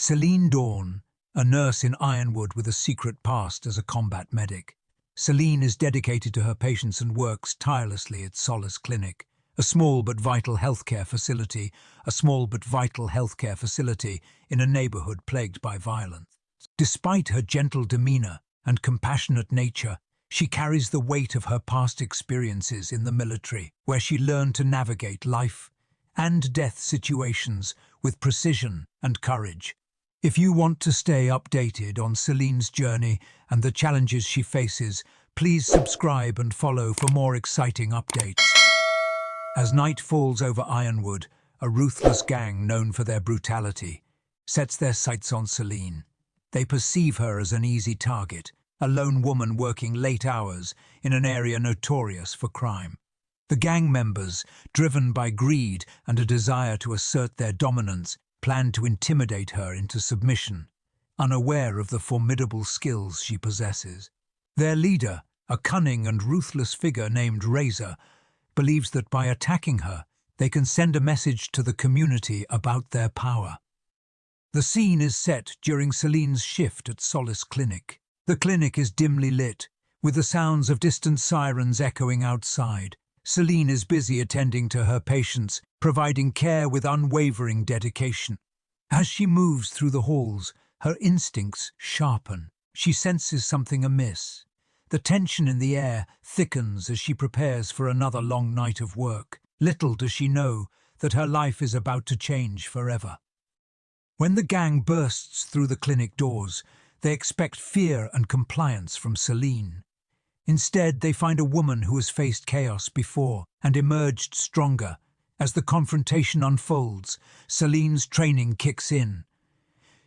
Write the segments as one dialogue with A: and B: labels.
A: Celine Dawn, a nurse in Ironwood with a secret past as a combat medic. Celine is dedicated to her patients and works tirelessly at Solace Clinic, a small but vital healthcare facility in a neighborhood plagued by violence. Despite her gentle demeanor and compassionate nature, she carries the weight of her past experiences in the military, where she learned to navigate life and death situations with precision and courage. If you want to stay updated on Celine's journey and the challenges she faces, please subscribe and follow for more exciting updates. As night falls over Ironwood, a ruthless gang known for their brutality sets their sights on Celine. They perceive her as an easy target, a lone woman working late hours in an area notorious for crime. The gang members, driven by greed and a desire to assert their dominance, plan to intimidate her into submission, unaware of the formidable skills she possesses. Their leader, a cunning and ruthless figure named Razor, believes that by attacking her, they can send a message to the community about their power. The scene is set during Celine's shift at Solace Clinic. The clinic is dimly lit, with the sounds of distant sirens echoing outside. Celine is busy attending to her patients, providing care with unwavering dedication. As she moves through the halls, her instincts sharpen. She senses something amiss. The tension in the air thickens as she prepares for another long night of work. Little does she know that her life is about to change forever. When the gang bursts through the clinic doors, they expect fear and compliance from Celine. Instead, they find a woman who has faced chaos before and emerged stronger. As the confrontation unfolds, Celine's training kicks in.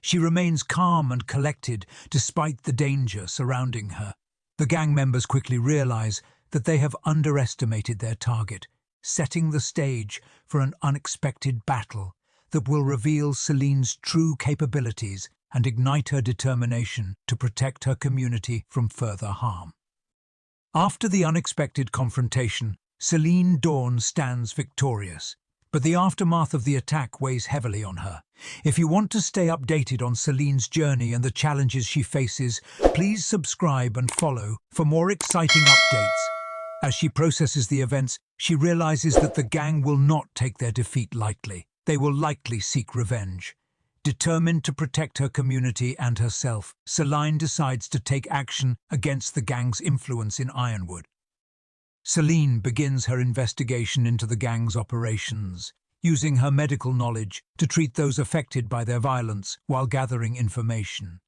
A: She remains calm and collected despite the danger surrounding her. The gang members quickly realize that they have underestimated their target, setting the stage for an unexpected battle that will reveal Celine's true capabilities and ignite her determination to protect her community from further harm. After the unexpected confrontation, Celine Dawn stands victorious, but the aftermath of the attack weighs heavily on her. If you want to stay updated on Celine's journey and the challenges she faces, please subscribe and follow for more exciting updates. As she processes the events, she realizes that the gang will not take their defeat lightly. They will likely seek revenge. Determined to protect her community and herself, Celine decides to take action against the gang's influence in Ironwood. Celine begins her investigation into the gang's operations, using her medical knowledge to treat those affected by their violence while gathering information.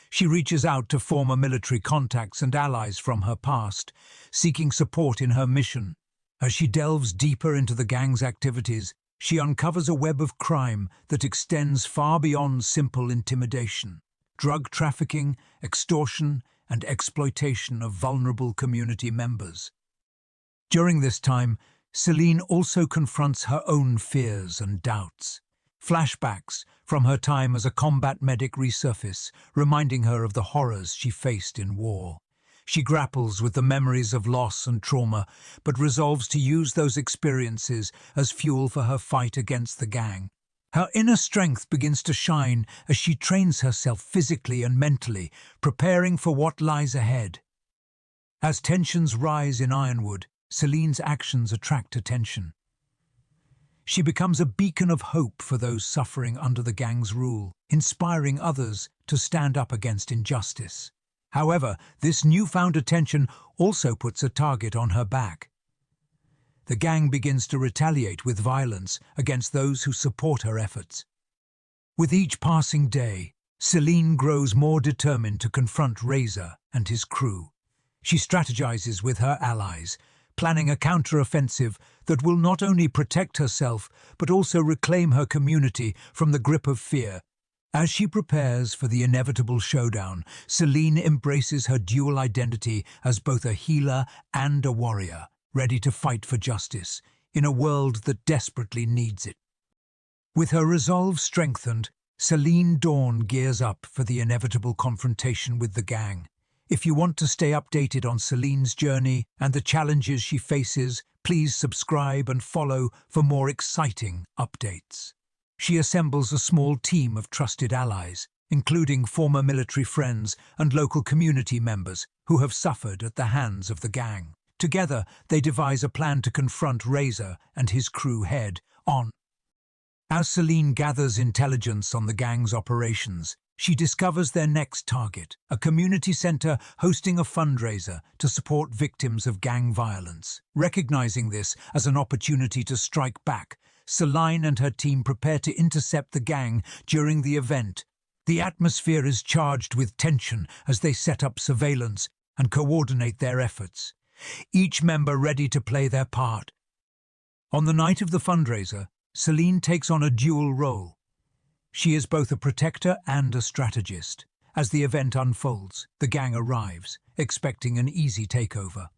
A: She reaches out to former military contacts and allies from her past, seeking support in her mission. As she delves deeper into the gang's activities, she uncovers a web of crime that extends far beyond simple intimidation. Drug trafficking, extortion, and exploitation of vulnerable community members. During this time, Celine also confronts her own fears and doubts. Flashbacks from her time as a combat medic resurface, reminding her of the horrors she faced in war. She grapples with the memories of loss and trauma, but resolves to use those experiences as fuel for her fight against the gang. Her inner strength begins to shine as she trains herself physically and mentally, preparing for what lies ahead. As tensions rise in Ironwood, Celine's actions attract attention. She becomes a beacon of hope for those suffering under the gang's rule, inspiring others to stand up against injustice. However, this newfound attention also puts a target on her back. The gang begins to retaliate with violence against those who support her efforts. With each passing day, Celine grows more determined to confront Razor and his crew. She strategizes with her allies, planning a counter-offensive that will not only protect herself but also reclaim her community from the grip of fear. As she prepares for the inevitable showdown, Celine embraces her dual identity as both a healer and a warrior, ready to fight for justice in a world that desperately needs it. With her resolve strengthened, Celine Dawn gears up for the inevitable confrontation with the gang. If you want to stay updated on Celine's journey and the challenges she faces, please subscribe and follow for more exciting updates. she assembles a small team of trusted allies, including former military friends and local community members who have suffered at the hands of the gang. Together, they devise a plan to confront Razor and his crew head-on. As Celine gathers intelligence on the gang's operations, she discovers their next target, a community center hosting a fundraiser to support victims of gang violence. Recognizing this as an opportunity to strike back, Celine and her team prepare to intercept the gang during the event. The atmosphere is charged with tension as they set up surveillance and coordinate their efforts, each member ready to play their part. On the night of the fundraiser, Celine takes on a dual role. She is both a protector and a strategist. As the event unfolds, the gang arrives, expecting an easy takeover.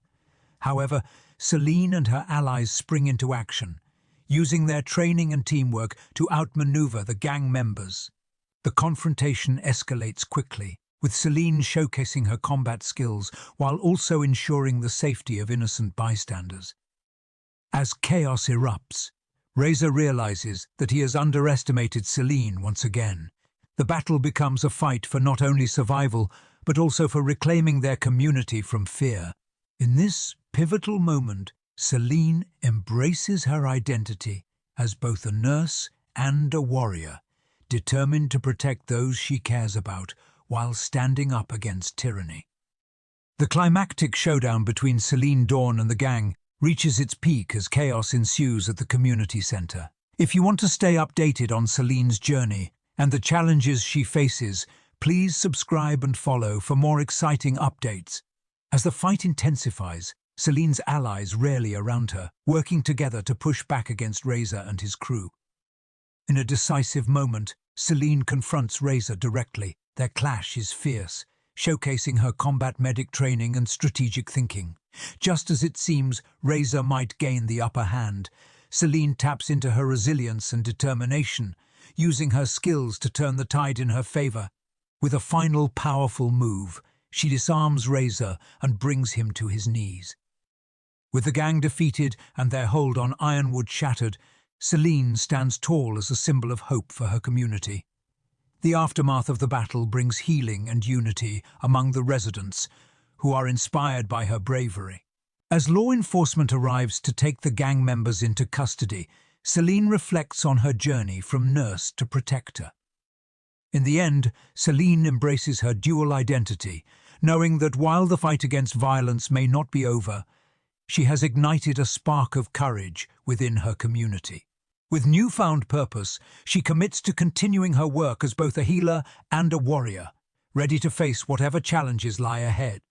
A: However, Celine and her allies spring into action, using their training and teamwork to outmaneuver the gang members. The confrontation escalates quickly, with Celine showcasing her combat skills while also ensuring the safety of innocent bystanders. As chaos erupts, Razor realizes that he has underestimated Celine once again. The battle becomes a fight for not only survival, but also for reclaiming their community from fear. In this pivotal moment, Celine embraces her identity as both a nurse and a warrior, determined to protect those she cares about while standing up against tyranny. The climactic showdown between Celine Dawn and the gang reaches its peak as chaos ensues at the community center. If you want to stay updated on Celine's journey and the challenges she faces, please subscribe and follow for more exciting updates. As the fight intensifies, Celine's allies rally around her, working together to push back against Razor and his crew. In a decisive moment, Celine confronts Razor directly. Their clash is fierce, showcasing her combat medic training and strategic thinking. Just as it seems Razor might gain the upper hand, Celine taps into her resilience and determination, using her skills to turn the tide in her favor. With a final powerful move, she disarms Razor and brings him to his knees. With the gang defeated and their hold on Ironwood shattered, Celine stands tall as a symbol of hope for her community. The aftermath of the battle brings healing and unity among the residents, who are inspired by her bravery. As law enforcement arrives to take the gang members into custody, Celine reflects on her journey from nurse to protector. In the end, Celine embraces her dual identity, knowing that while the fight against violence may not be over, she has ignited a spark of courage within her community. With newfound purpose, she commits to continuing her work as both a healer and a warrior, ready to face whatever challenges lie ahead.